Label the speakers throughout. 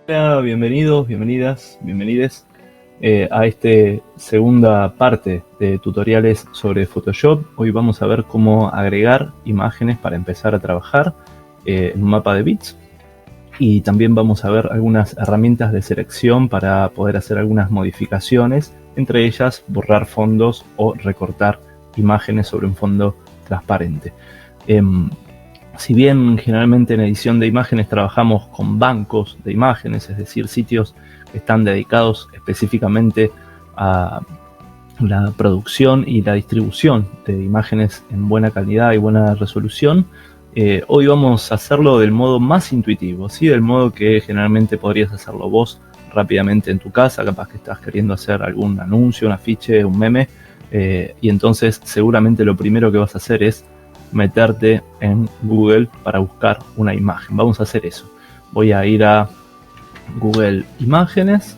Speaker 1: Hola, bienvenidos, bienvenidas, bienvenides a esta segunda parte de tutoriales sobre Photoshop. Hoy vamos a ver cómo agregar imágenes para empezar a trabajar en un mapa de bits. Y también vamos a ver algunas herramientas de selección para poder hacer algunas modificaciones, entre ellas borrar fondos o recortar imágenes sobre un fondo transparente. Si bien generalmente en edición de imágenes trabajamos con bancos de imágenes, es decir, sitios que están dedicados específicamente a la producción y la distribución de imágenes en buena calidad y buena resolución, hoy vamos a hacerlo del modo más intuitivo, ¿sí? Del modo que generalmente podrías hacerlo vos rápidamente en tu casa, capaz que estás queriendo hacer algún anuncio, un afiche, un meme, y entonces seguramente lo primero que vas a hacer es meterte en Google para buscar una imagen. Vamos a hacer eso. Voy a ir a Google Imágenes.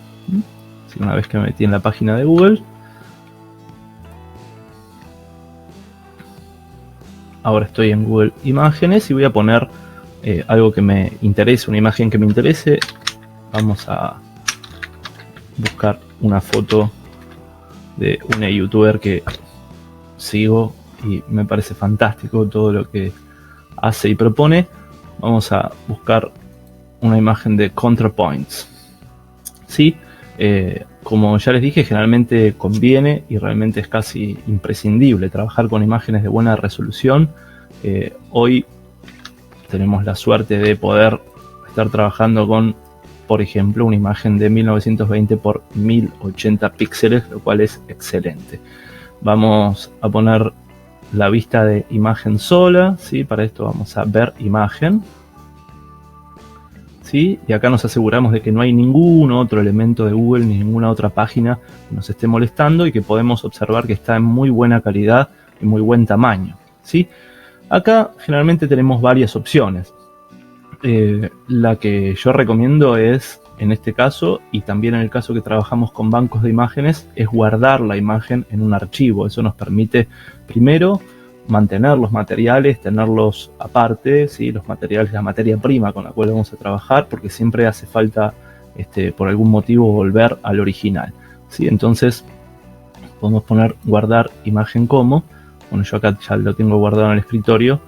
Speaker 1: Una vez que me metí en la página de Google, ahora estoy en Google Imágenes y voy a poner algo que me interese, una imagen que me interese. Vamos a buscar una foto de una youtuber que sigo y me parece fantástico todo lo que hace y propone. Vamos a buscar una imagen de ContraPoints. ¿Sí? Como ya les dije, generalmente conviene y realmente es casi imprescindible trabajar con imágenes de buena resolución. Hoy tenemos la suerte de poder estar trabajando con, por ejemplo, una imagen de 1920 por 1080 píxeles, lo cual es excelente. Vamos a poner la vista de imagen sola, ¿sí? Para esto vamos a ver imagen, ¿sí? Y acá nos aseguramos de que no hay ningún otro elemento de Google ni ninguna otra página que nos esté molestando y que podemos observar que está en muy buena calidad y muy buen tamaño, ¿sí? Acá generalmente tenemos varias opciones. La que yo recomiendo es, en este caso, y también en el caso que trabajamos con bancos de imágenes, es guardar la imagen en un archivo. Eso nos permite, primero, mantener los materiales, tenerlos aparte, ¿sí? Los materiales, la materia prima con la cual vamos a trabajar, porque siempre hace falta, por algún motivo, volver al original, ¿sí? Entonces, podemos poner guardar imagen como. Bueno, yo acá ya lo tengo guardado en el escritorio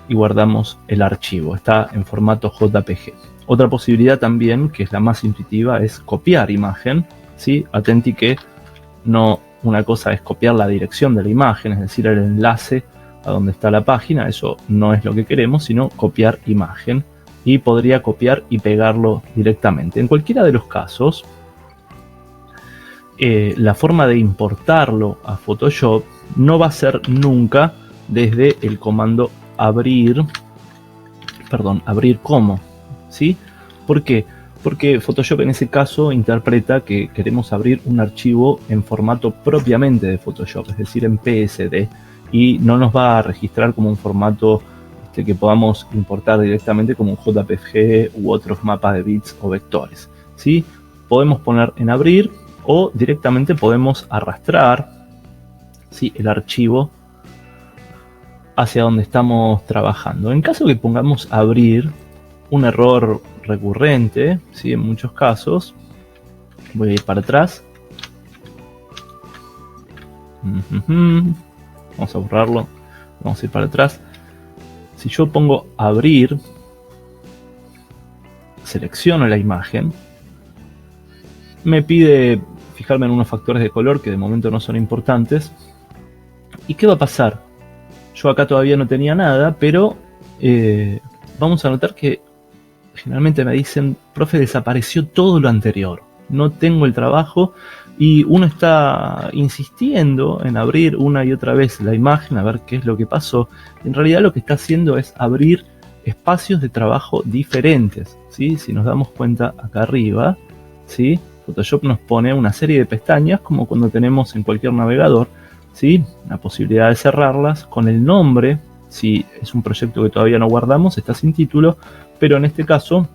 Speaker 1: y guardamos el archivo, está en formato JPG. Otra posibilidad también, que es la más intuitiva, es copiar imagen, ¿sí? Atenti que no, una cosa es copiar la dirección de la imagen, es decir, el enlace a donde está la página, eso no es lo que queremos, sino copiar imagen, y podría copiar y pegarlo directamente. En cualquiera de los casos, la forma de importarlo a Photoshop no va a ser nunca desde el comando abrir como, ¿sí? ¿Por qué? Porque Photoshop en ese caso interpreta que queremos abrir un archivo en formato propiamente de Photoshop, es decir, en PSD, y no nos va a registrar como un formato que podamos importar directamente como un JPG u otros mapas de bits o vectores, ¿sí? Podemos poner en abrir o directamente podemos arrastrar, ¿sí?, el archivo hacia donde estamos trabajando. En caso que pongamos abrir, un error recurrente, ¿sí?, en muchos casos, voy a ir para atrás. Vamos a borrarlo. Vamos a ir para atrás. Si yo pongo abrir, selecciono la imagen, me pide fijarme en unos factores de color que de momento no son importantes. ¿Y qué va a pasar? Yo acá todavía no tenía nada, pero vamos a notar que generalmente me dicen, profe, desapareció todo lo anterior, no tengo el trabajo, y uno está insistiendo en abrir una y otra vez la imagen a ver qué es lo que pasó. En realidad lo que está haciendo es abrir espacios de trabajo diferentes, ¿sí? Si nos damos cuenta acá arriba, ¿sí?, Photoshop nos pone una serie de pestañas como cuando tenemos en cualquier navegador, ¿sí?, la posibilidad de cerrarlas con el nombre. Si es un proyecto que todavía no guardamos, está sin título, pero en este caso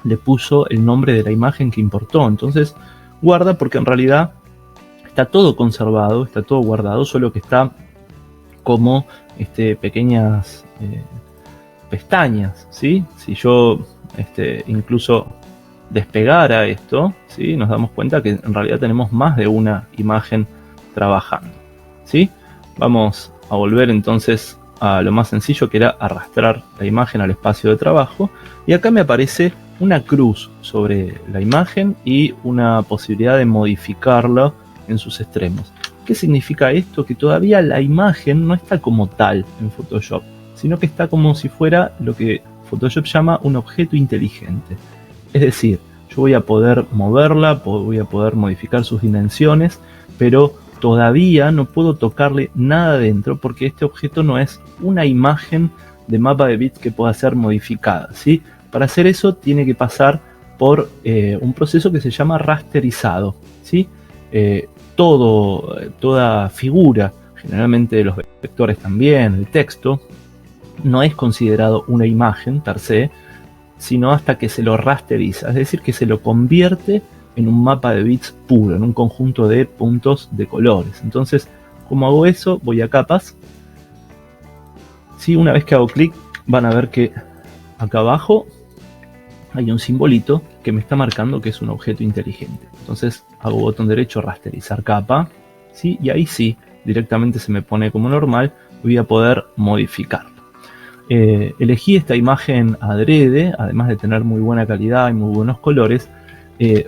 Speaker 1: le puso el nombre de la imagen que importó. Entonces guarda porque en realidad está todo conservado, está todo guardado, solo que está como pequeñas pestañas, ¿sí? Si yo incluso despegar a esto, ¿sí? Nos damos cuenta que en realidad tenemos más de una imagen trabajando, ¿sí? Vamos a volver entonces a lo más sencillo, que era arrastrar la imagen al espacio de trabajo, y acá me aparece una cruz sobre la imagen y una posibilidad de modificarla en sus extremos. ¿Qué significa esto? Que todavía la imagen no está como tal en Photoshop, sino que está como si fuera lo que Photoshop llama un objeto inteligente. Es decir, yo voy a poder moverla, voy a poder modificar sus dimensiones, pero todavía no puedo tocarle nada dentro porque este objeto no es una imagen de mapa de bits que pueda ser modificada, ¿sí? Para hacer eso tiene que pasar por un proceso que se llama rasterizado, ¿sí? Toda figura, generalmente los vectores también, el texto, no es considerado una imagen per se, sino hasta que se lo rasteriza, es decir, que se lo convierte en un mapa de bits puro, en un conjunto de puntos de colores. Entonces, ¿cómo hago eso? Voy a capas. ¿Sí? Una vez que hago clic, van a ver que acá abajo hay un simbolito que me está marcando que es un objeto inteligente. Entonces hago botón derecho, rasterizar capa, ¿sí? Y ahí sí, directamente se me pone como normal, voy a poder modificarlo. Elegí esta imagen adrede, además de tener muy buena calidad y muy buenos colores,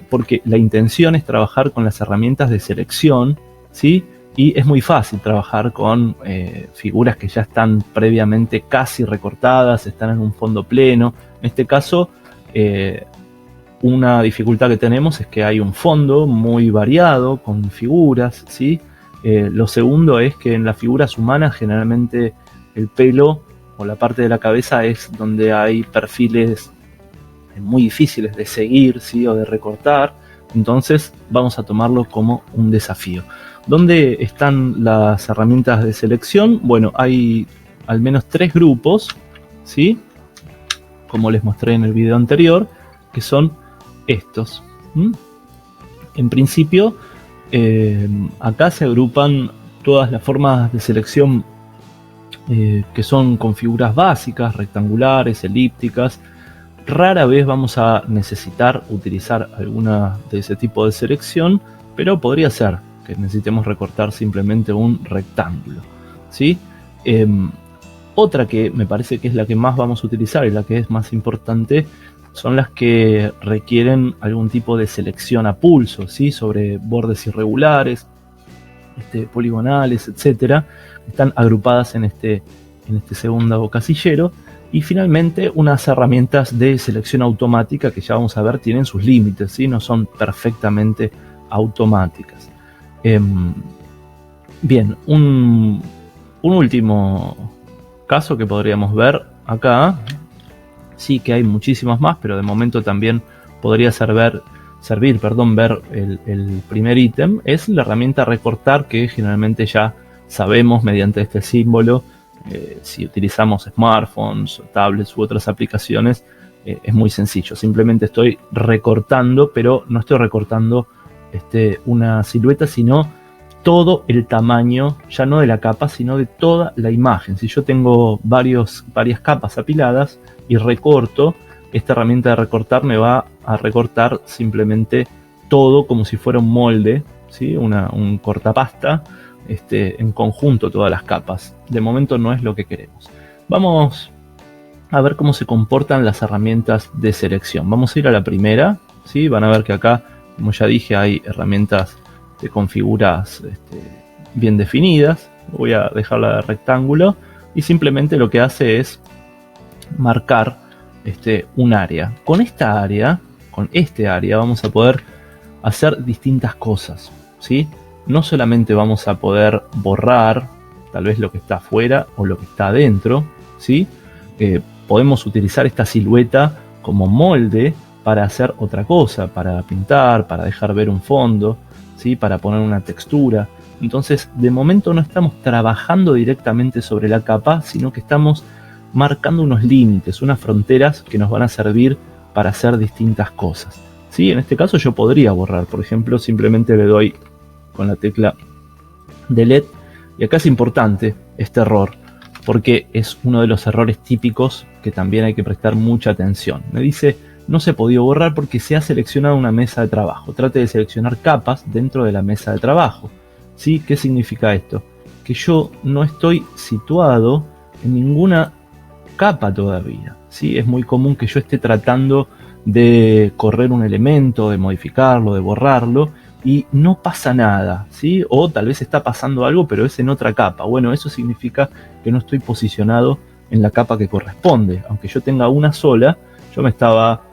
Speaker 1: porque la intención es trabajar con las herramientas de selección, ¿sí? Y es muy fácil trabajar con figuras que ya están previamente casi recortadas, están en un fondo pleno. En este caso, una dificultad que tenemos es que hay un fondo muy variado con figuras, ¿sí? Lo segundo es que en las figuras humanas generalmente el pelo o la parte de la cabeza es donde hay perfiles muy difíciles de seguir, ¿sí? O de recortar. Entonces vamos a tomarlo como un desafío. ¿Dónde están las herramientas de selección? Bueno, hay al menos 3 grupos, ¿sí? Como les mostré en el video anterior, que son estos. En principio, acá se agrupan todas las formas de selección que son con figuras básicas, rectangulares, elípticas. Rara vez vamos a necesitar utilizar alguna de ese tipo de selección, pero podría ser que necesitemos recortar simplemente un rectángulo, ¿sí? Otra que me parece que es la que más vamos a utilizar y la que es más importante son las que requieren algún tipo de selección a pulso, ¿sí? Sobre bordes irregulares, poligonales, etcétera. Están agrupadas en este segundo casillero. Y finalmente unas herramientas de selección automática que ya vamos a ver tienen sus límites, ¿sí? No son perfectamente automáticas. Bien, un último caso que podríamos ver acá, sí que hay muchísimos más, pero de momento también podría servir ver el primer ítem, es la herramienta recortar, que generalmente ya sabemos mediante este símbolo. Si utilizamos smartphones, tablets u otras aplicaciones, es muy sencillo. Simplemente estoy recortando, pero no estoy recortando una silueta, sino todo el tamaño, ya no de la capa, sino de toda la imagen. Si yo tengo varias capas apiladas y recorto, esta herramienta de recortar me va a recortar simplemente todo como si fuera un molde, ¿sí? Un cortapasta. En conjunto todas las capas. De momento no es lo que queremos. Vamos a ver cómo se comportan las herramientas de selección. Vamos a ir a la primera, ¿sí? Van a ver que acá, como ya dije, hay herramientas con figuras bien definidas. Voy a dejarla de rectángulo y simplemente lo que hace es marcar un área. Con esta área, con este área, vamos a poder hacer distintas cosas, ¿sí? No solamente vamos a poder borrar tal vez lo que está afuera o lo que está adentro, ¿sí? Podemos utilizar esta silueta como molde para hacer otra cosa, para pintar, para dejar ver un fondo, ¿sí? Para poner una textura. Entonces, de momento no estamos trabajando directamente sobre la capa, sino que estamos marcando unos límites, unas fronteras que nos van a servir para hacer distintas cosas, ¿sí? En este caso yo podría borrar, por ejemplo, simplemente le doy con la tecla Delete, y acá es importante este error porque es uno de los errores típicos que también hay que prestar mucha atención. Me dice no se ha podido borrar porque se ha seleccionado una mesa de trabajo. Trate de seleccionar capas dentro de la mesa de trabajo. ¿Sí? ¿Qué significa esto? Que yo no estoy situado en ninguna capa todavía. ¿Sí? Es muy común que yo esté tratando de correr un elemento, de modificarlo, de borrarlo, y no pasa nada, ¿sí? O tal vez está pasando algo, pero es en otra capa. Bueno, eso significa que no estoy posicionado en la capa que corresponde. Aunque yo tenga una sola, yo me estaba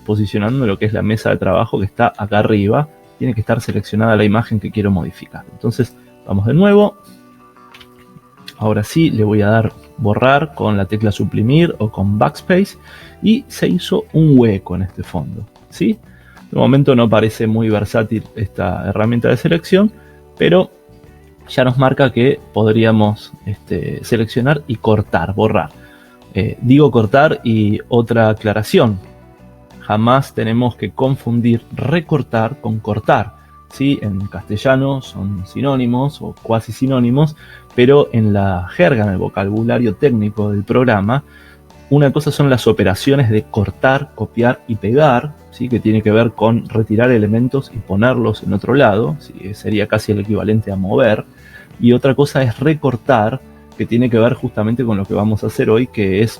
Speaker 1: posicionando en lo que es la mesa de trabajo que está acá arriba. Tiene que estar seleccionada la imagen que quiero modificar. Entonces, vamos de nuevo. Ahora sí, le voy a dar borrar con la tecla suprimir o con backspace y se hizo un hueco en este fondo, ¿sí? De momento no parece muy versátil esta herramienta de selección, pero ya nos marca que podríamos seleccionar y cortar, borrar. Digo cortar y otra aclaración. Jamás tenemos que confundir recortar con cortar. ¿Sí? En castellano son sinónimos o cuasi sinónimos, pero en la jerga, en el vocabulario técnico del programa, una cosa son las operaciones de cortar, copiar y pegar, ¿sí? Que tiene que ver con retirar elementos y ponerlos en otro lado, ¿sí? Sería casi el equivalente a mover. Y otra cosa es recortar, que tiene que ver justamente con lo que vamos a hacer hoy, que es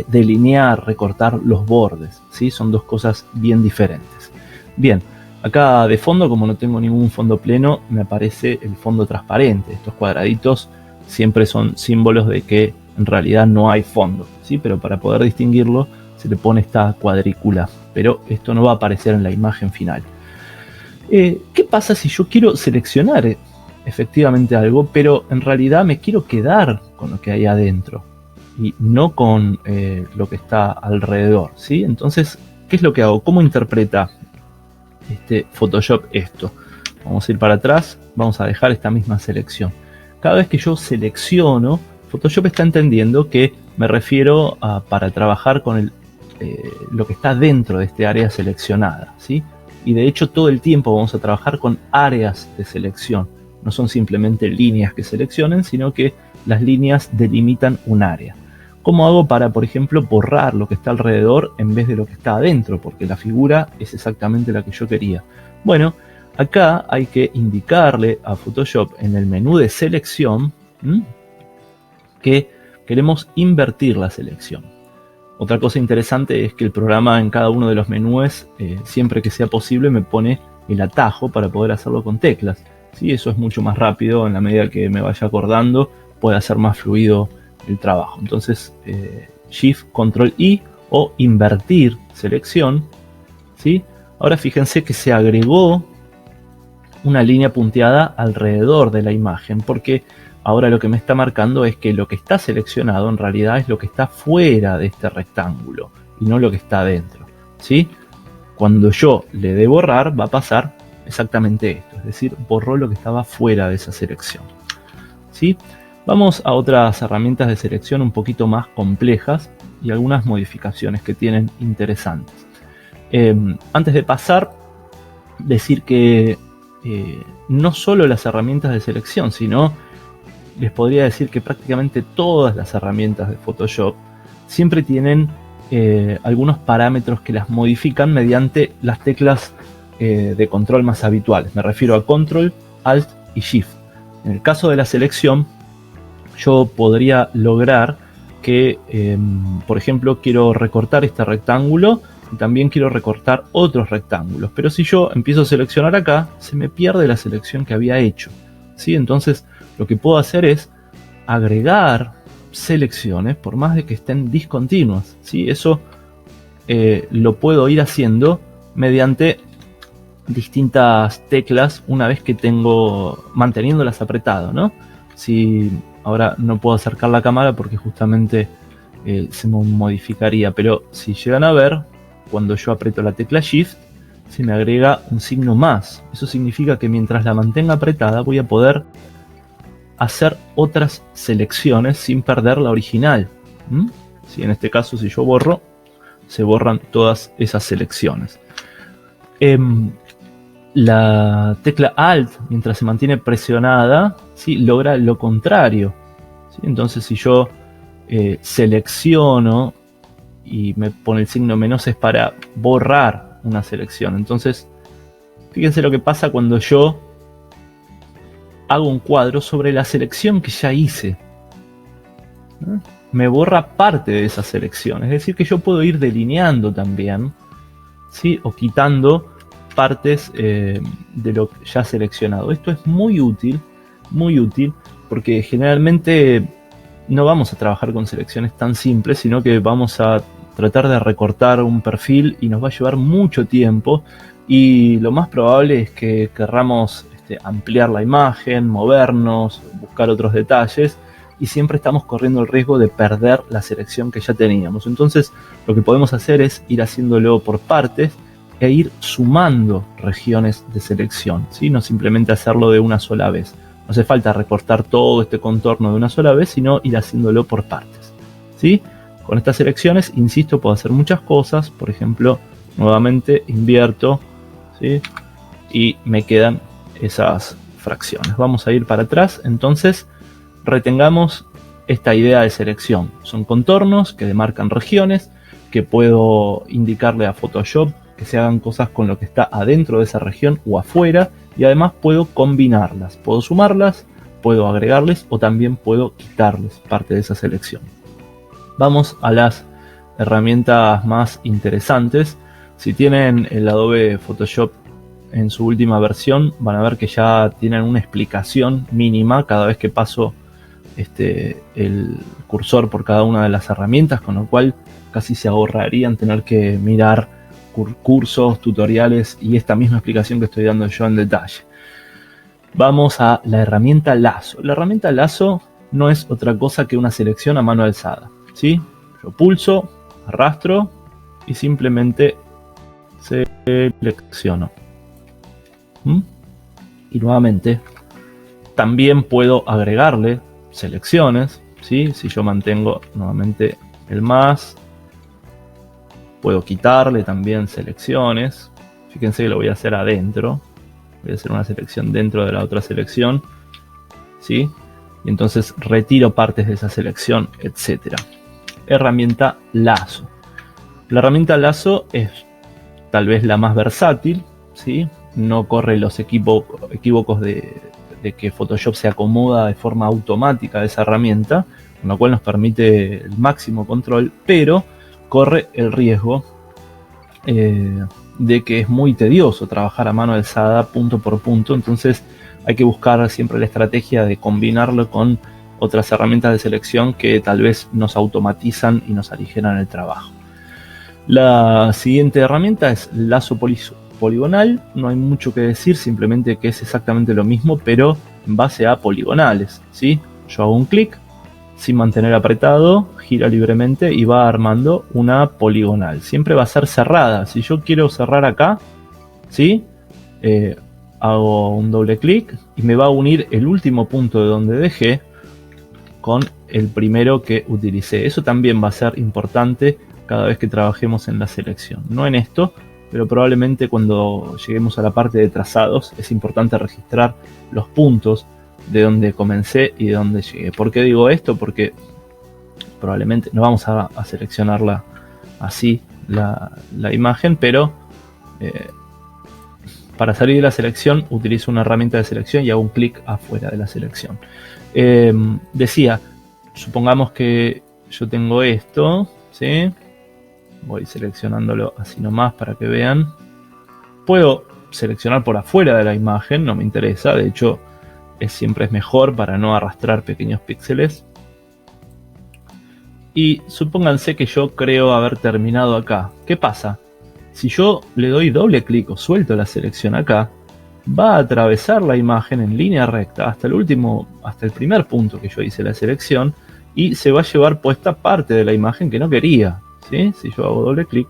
Speaker 1: delinear, recortar los bordes, ¿sí? Son dos cosas bien diferentes. Bien, acá de fondo, como no tengo ningún fondo pleno, me aparece el fondo transparente. Estos cuadraditos siempre son símbolos de que en realidad no hay fondo, ¿sí? Pero para poder distinguirlo se le pone esta cuadrícula, pero esto no va a aparecer en la imagen final. ¿Qué pasa si yo quiero seleccionar efectivamente algo, pero en realidad me quiero quedar con lo que hay adentro y no con lo que está alrededor, ¿sí? Entonces, ¿qué es lo que hago? ¿Cómo interpreta Photoshop esto? Vamos a ir para atrás, vamos a dejar esta misma selección. Cada vez que yo selecciono, Photoshop está entendiendo que me refiero a para trabajar con lo que está dentro de este área seleccionada, ¿sí? Y de hecho todo el tiempo vamos a trabajar con áreas de selección. No son simplemente líneas que seleccionen, sino que las líneas delimitan un área. ¿Cómo hago para, por ejemplo, borrar lo que está alrededor en vez de lo que está adentro? Porque la figura es exactamente la que yo quería. Bueno, acá hay que indicarle a Photoshop en el menú de selección que queremos invertir la selección. Otra cosa interesante es que el programa en cada uno de los menús, siempre que sea posible, me pone el atajo para poder hacerlo con teclas. ¿Sí? Eso es mucho más rápido, en la medida que me vaya acordando, puede hacer más fluido el trabajo. Entonces, Shift, Control I o invertir selección. ¿Sí? Ahora fíjense que se agregó una línea punteada alrededor de la imagen, porque ahora lo que me está marcando es que lo que está seleccionado en realidad es lo que está fuera de este rectángulo y no lo que está adentro, ¿sí? Cuando yo le dé borrar va a pasar exactamente esto, es decir, borró lo que estaba fuera de esa selección, ¿sí? Vamos a otras herramientas de selección un poquito más complejas y algunas modificaciones que tienen interesantes. Antes de pasar, decir que no solo las herramientas de selección, sino les podría decir que prácticamente todas las herramientas de Photoshop siempre tienen algunos parámetros que las modifican mediante las teclas de control más habituales. Me refiero a Control, Alt y Shift. En el caso de la selección, yo podría lograr que, por ejemplo, quiero recortar este rectángulo y también quiero recortar otros rectángulos. Pero si yo empiezo a seleccionar acá, se me pierde la selección que había hecho, ¿sí? Entonces, lo que puedo hacer es agregar selecciones por más de que estén discontinuas, ¿sí? Eso lo puedo ir haciendo mediante distintas teclas una vez que tengo manteniéndolas apretado, ¿no? Si ahora no puedo acercar la cámara porque justamente se modificaría, pero si llegan a ver, cuando yo aprieto la tecla Shift se me agrega un signo más. Eso significa que mientras la mantenga apretada voy a poder hacer otras selecciones sin perder la original. Si en este caso, si yo borro, se borran todas esas selecciones. La tecla Alt, mientras se mantiene presionada, ¿sí? Logra lo contrario, ¿sí? Entonces, si yo selecciono y me pone el signo menos es para borrar una selección. Entonces, fíjense lo que pasa cuando yo hago un cuadro sobre la selección que ya hice. Me borra parte de esa selección. Es decir, que yo puedo ir delineando también, ¿sí? O quitando partes de lo ya seleccionado. Esto es muy útil, porque generalmente no vamos a trabajar con selecciones tan simples, sino que vamos a tratar de recortar un perfil y nos va a llevar mucho tiempo, y lo más probable es que querramos ampliar la imagen, movernos, buscar otros detalles, y siempre estamos corriendo el riesgo de perder la selección que ya teníamos. Entonces lo que podemos hacer es ir haciéndolo por partes e ir sumando regiones de selección, ¿sí? No simplemente hacerlo de una sola vez. No hace falta recortar todo este contorno de una sola vez, sino ir haciéndolo por partes, ¿sí? Con estas selecciones, insisto, puedo hacer muchas cosas. Por ejemplo, nuevamente invierto, ¿sí? Y me quedan esas fracciones. Vamos a ir para atrás. Entonces, retengamos esta idea de selección. Son contornos que demarcan regiones, que puedo indicarle a Photoshop que se hagan cosas con lo que está adentro de esa región o afuera, y además puedo combinarlas, puedo sumarlas, puedo agregarles o también puedo quitarles parte de esa selección. Vamos a las herramientas más interesantes. Si tienen el Adobe Photoshop en su última versión, van a ver que ya tienen una explicación mínima cada vez que paso el cursor por cada una de las herramientas, con lo cual casi se ahorrarían tener que mirar cursos, tutoriales y esta misma explicación que estoy dando yo en detalle. Vamos a la herramienta lazo. La herramienta lazo no es otra cosa que una selección a mano alzada, ¿sí? Yo pulso, arrastro y simplemente selecciono. Y nuevamente también puedo agregarle selecciones, ¿sí? Si yo mantengo nuevamente el más, puedo quitarle también selecciones. Fíjense que lo voy a hacer adentro. Voy a hacer una selección dentro de la otra selección, ¿sí? Y entonces retiro partes de esa selección, etc. Herramienta lazo. La herramienta lazo es tal vez la más versátil, ¿sí? No corre los equívocos de que Photoshop se acomoda de forma automática a esa herramienta, con lo cual nos permite el máximo control, pero corre el riesgo de que es muy tedioso trabajar a mano alzada punto por punto. Entonces hay que buscar siempre la estrategia de combinarlo con otras herramientas de selección que tal vez nos automatizan y nos aligeran el trabajo. La siguiente herramienta es lazo poligonal. No hay mucho que decir, simplemente que es exactamente lo mismo, pero en base a poligonales, ¿sí? Yo hago un clic, sin mantener apretado, gira libremente y va armando una poligonal. Siempre va a ser cerrada. Si yo quiero cerrar acá, ¿sí? Hago un doble clic y me va a unir el último punto de donde dejé con el primero que utilicé. Eso también va a ser importante cada vez que trabajemos en la selección. No en esto, pero probablemente cuando lleguemos a la parte de trazados es importante registrar los puntos de donde comencé y de donde llegué. ¿Por qué digo esto? Porque probablemente no vamos a seleccionarla así la imagen, pero para salir de la selección utilizo una herramienta de selección y hago un clic afuera de la selección. Decía, supongamos que yo tengo esto, ¿sí? Voy seleccionándolo así nomás para que vean. Puedo seleccionar por afuera de la imagen, no me interesa, de hecho siempre es mejor para no arrastrar pequeños píxeles. Y supónganse que yo creo haber terminado acá. ¿Qué pasa? Si yo le doy doble clic o suelto la selección acá, va a atravesar la imagen en línea recta hasta el primer punto que yo hice la selección, y se va a llevar puesta parte de la imagen que no quería, ¿sí? Si yo hago doble clic,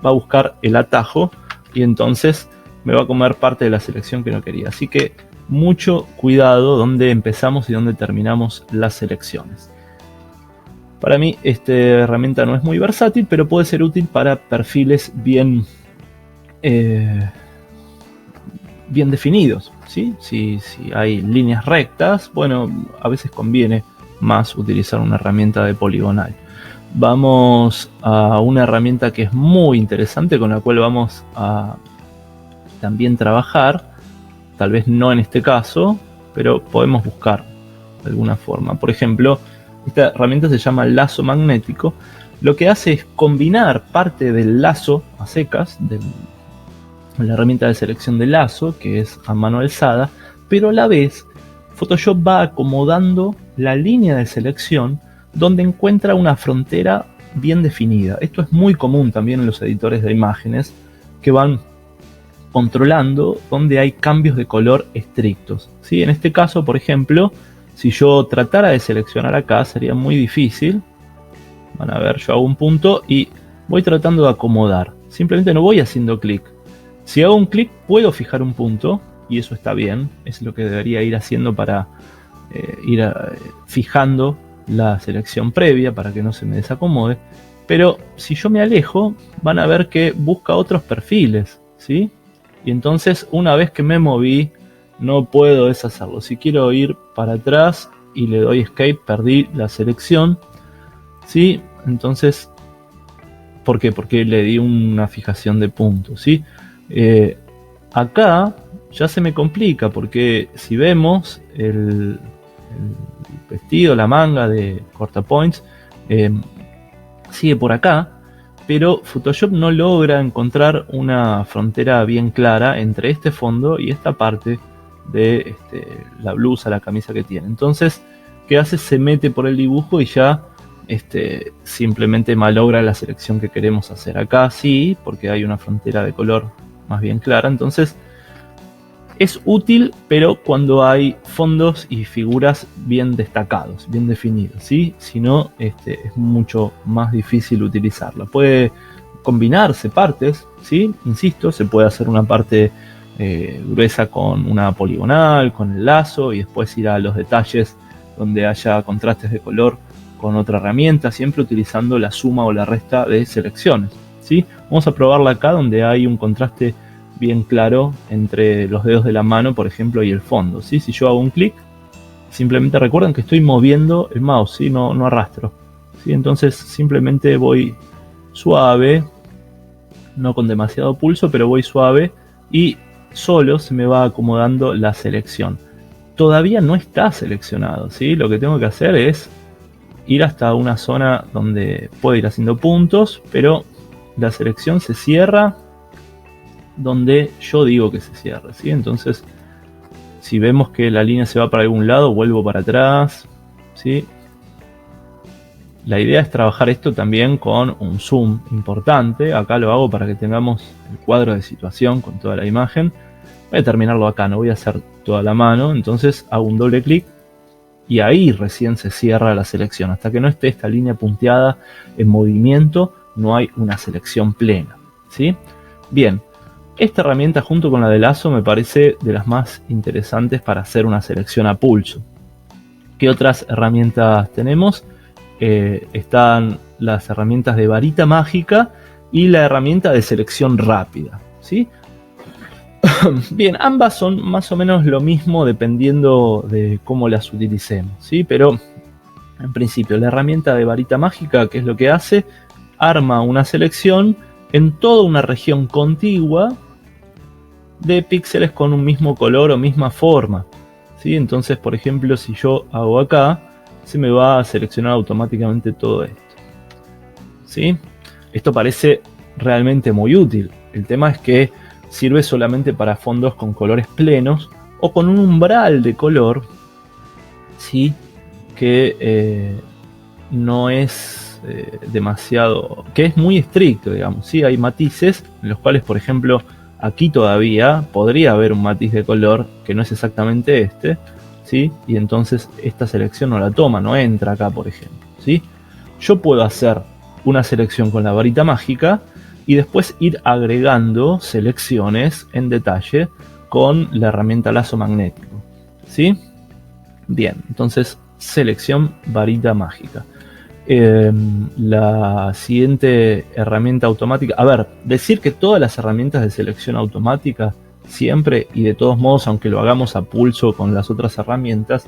Speaker 1: va a buscar el atajo y entonces me va a comer parte de la selección que no quería. Así que mucho cuidado donde empezamos y donde terminamos las selecciones. Para mí esta herramienta no es muy versátil, pero puede ser útil para perfiles bien definidos, ¿sí? Si hay líneas rectas, bueno, a veces conviene más utilizar una herramienta de poligonal. vamos a una herramienta que es muy interesante, con la cual vamos a también trabajar, tal vez no en este caso, pero podemos buscar de alguna forma. Por ejemplo, esta herramienta se llama lazo magnético. Lo que hace es combinar parte del lazo a secas, de la herramienta de selección de lazo, que es a mano alzada, pero a la vez Photoshop va acomodando la línea de selección donde encuentra una frontera bien definida. Esto es muy común también en los editores de imágenes, que van controlando donde hay cambios de color estrictos, ¿sí? En este caso, por ejemplo, si yo tratara de seleccionar acá, sería muy difícil. Van a ver, yo hago un punto y voy tratando de acomodar. Simplemente no voy haciendo clic. Si hago un clic, puedo fijar un punto, y eso está bien. Es lo que debería ir haciendo para ir fijando la selección previa, para que no se me desacomode. Pero si yo me alejo, van a ver que busca otros perfiles, ¿sí? Y entonces, una vez que me moví, no puedo deshacerlo. Si quiero ir para atrás y le doy escape, perdí la selección, ¿sí? Entonces, ¿por qué? Porque le di una fijación de puntos, ¿sí? Acá ya se me complica, porque si vemos el vestido, la manga de CortaPoints, sigue por acá, pero Photoshop no logra encontrar una frontera bien clara entre este fondo y esta parte de la blusa, la camisa que tiene. Entonces, ¿qué hace? Se mete por el dibujo y ya simplemente malogra la selección que queremos hacer. Acá sí, porque hay una frontera de color más bien clara. Entonces, es útil, pero cuando hay fondos y figuras bien destacados, bien definidos, ¿sí? Si no, es mucho más difícil utilizarla. Puede combinarse partes, ¿sí? Insisto, se puede hacer una parte gruesa con una poligonal, con el lazo, y después ir a los detalles donde haya contrastes de color con otra herramienta, siempre utilizando la suma o la resta de selecciones, ¿sí? Vamos a probarla acá, donde hay un contraste bien claro entre los dedos de la mano, por ejemplo, y el fondo, ¿sí? Si yo hago un clic, simplemente recuerden que estoy moviendo el mouse, ¿sí? No arrastro, ¿sí? Entonces simplemente voy suave, no con demasiado pulso, pero voy suave, y solo se me va acomodando la selección. Todavía no está seleccionado, ¿sí? Lo que tengo que hacer es ir hasta una zona donde puedo ir haciendo puntos, pero la selección se cierra donde yo digo que se cierre, ¿sí? Entonces, si vemos que la línea se va para algún lado, vuelvo para atrás, ¿sí? La idea es trabajar esto también con un zoom importante. Acá lo hago para que tengamos el cuadro de situación con toda la imagen. Voy a terminarlo acá, no voy a hacer toda la mano. Entonces hago un doble clic y ahí recién se cierra la selección. Hasta que no esté esta línea punteada en movimiento, no hay una selección plena, ¿sí? Bien. Esta herramienta, junto con la de lazo, me parece de las más interesantes para hacer una selección a pulso. ¿Qué otras herramientas tenemos? Están las herramientas de varita mágica y la herramienta de selección rápida, ¿sí? Bien, ambas son más o menos lo mismo dependiendo de cómo las utilicemos, ¿sí? Pero en principio, la herramienta de varita mágica, ¿qué es lo que hace? Arma una selección en toda una región contigua de píxeles con un mismo color o misma forma, ¿sí? Entonces, por ejemplo, si yo hago acá, se me va a seleccionar automáticamente todo esto, ¿sí? Esto parece realmente muy útil. El tema es que sirve solamente para fondos con colores plenos o con un umbral de color, ¿sí? Que no es demasiado, que es muy estricto, digamos, ¿sí? Hay matices en los cuales, por ejemplo, aquí todavía podría haber un matiz de color que no es exactamente este, ¿sí? Y entonces esta selección no la toma, no entra acá, por ejemplo, ¿sí? Yo puedo hacer una selección con la varita mágica y después ir agregando selecciones en detalle con la herramienta lazo magnético, ¿sí? Bien, entonces selección varita mágica. La siguiente herramienta automática, a ver, decir que todas las herramientas de selección automática siempre y de todos modos, aunque lo hagamos a pulso con las otras herramientas,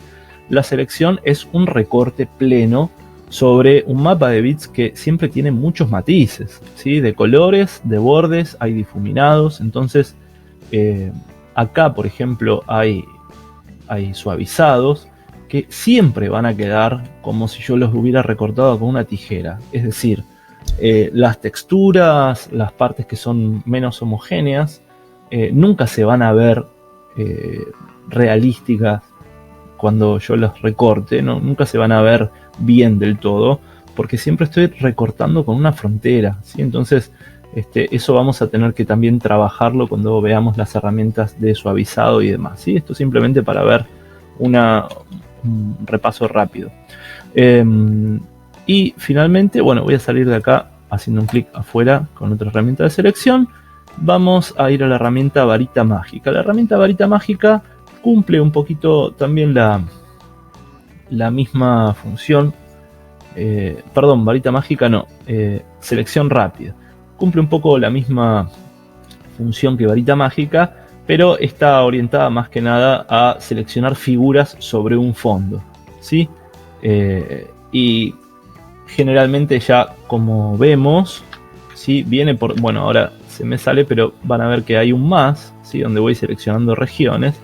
Speaker 1: la selección es un recorte pleno sobre un mapa de bits que siempre tiene muchos matices, ¿sí? De colores, de bordes, hay difuminados. Entonces, acá, por ejemplo, hay suavizados que siempre van a quedar como si yo los hubiera recortado con una tijera. Es decir, las texturas, las partes que son menos homogéneas, nunca se van a ver realísticas cuando yo los recorte, ¿no? Nunca se van a ver bien del todo, porque siempre estoy recortando con una frontera, ¿sí? Entonces, eso vamos a tener que también trabajarlo cuando veamos las herramientas de suavizado y demás, ¿sí? Esto simplemente para ver un repaso rápido. Y finalmente, bueno, voy a salir de acá haciendo un clic afuera con otra herramienta de selección. Vamos a ir a la herramienta varita mágica. La herramienta varita mágica cumple un poquito también la misma función. Perdón, varita mágica no, selección rápida. Cumple un poco la misma función que varita mágica, pero está orientada más que nada a seleccionar figuras sobre un fondo, ¿sí? Y generalmente ya como vemos, ¿sí? Viene por, bueno, ahora se me sale, pero van a ver que hay un más, ¿sí? Donde voy seleccionando regiones,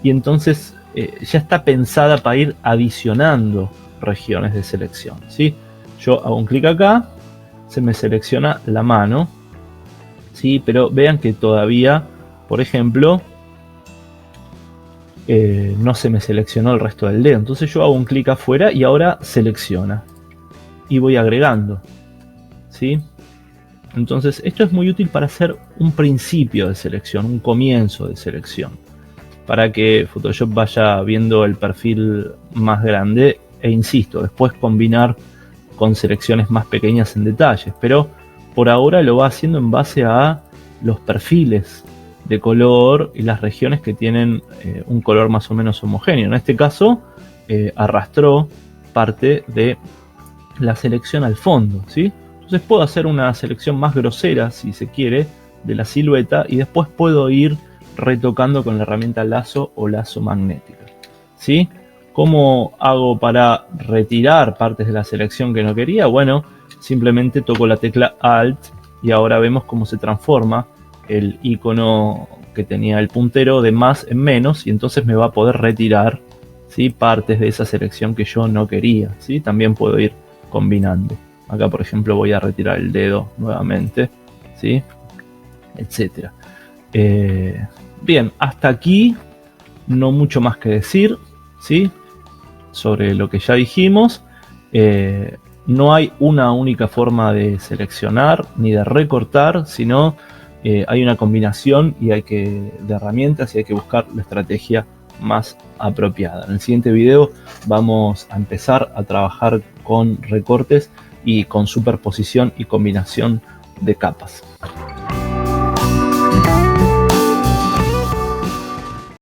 Speaker 1: y entonces ya está pensada para ir adicionando regiones de selección, ¿sí? Yo hago un clic acá, se me selecciona la mano, ¿sí? Pero vean que todavía, por ejemplo, no se me seleccionó el resto del dedo. Entonces yo hago un clic afuera y ahora selecciona. Y voy agregando, ¿sí? Entonces esto es muy útil para hacer un principio de selección, un comienzo de selección, para que Photoshop vaya viendo el perfil más grande e insisto, después combinar con selecciones más pequeñas en detalles, pero por ahora lo va haciendo en base a los perfiles de color y las regiones que tienen un color más o menos homogéneo. En este caso arrastró parte de la selección al fondo, ¿sí? Entonces puedo hacer una selección más grosera, si se quiere, de la silueta y después puedo ir retocando con la herramienta lazo o lazo magnética, ¿sí? ¿Cómo hago para retirar partes de la selección que no quería? Bueno, simplemente toco la tecla Alt y ahora vemos cómo se transforma el icono que tenía el puntero de más en menos y entonces me va a poder retirar, ¿sí? Partes de esa selección que yo no quería, ¿sí? También puedo ir combinando. Acá, por ejemplo, voy a retirar el dedo nuevamente, ¿sí? Etcétera. Bien, hasta aquí no mucho más que decir, ¿sí? Sobre lo que ya dijimos. No hay una única forma de seleccionar ni de recortar, sino hay una combinación de herramientas y hay que buscar la estrategia más apropiada. En el siguiente video vamos a empezar a trabajar con recortes y con superposición y combinación de capas.